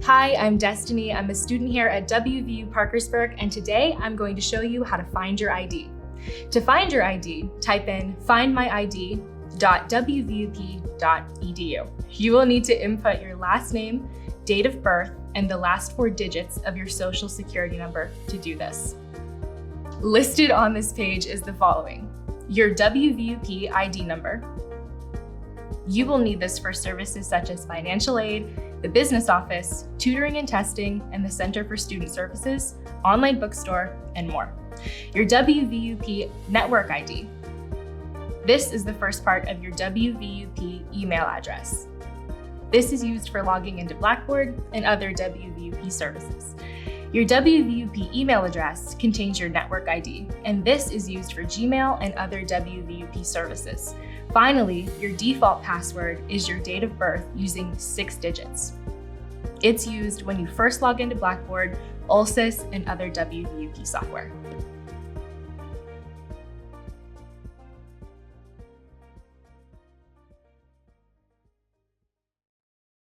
Hi, I'm Destiny. I'm a student here at WVU Parkersburg, and today I'm going to show you how to find your ID. To find your ID, type in findmyid.wvup.edu. You will need to input your last name, date of birth, and the last 4 digits of your social security number to do this. Listed on this page is the following: your WVUP ID number. You will need this for services such as financial aid, the business office, tutoring and testing, and the Center for Student Services, online bookstore, and more. Your WVUP network ID. This is the first part of your WVUP email address. This is used for logging into Blackboard and other WVUP services. Your WVUP email address contains your network ID, and this is used for Gmail and other WVUP services. Finally, your default password is your date of birth using 6 digits. It's used when you first log into Blackboard, OLSIS, and other WVUP software.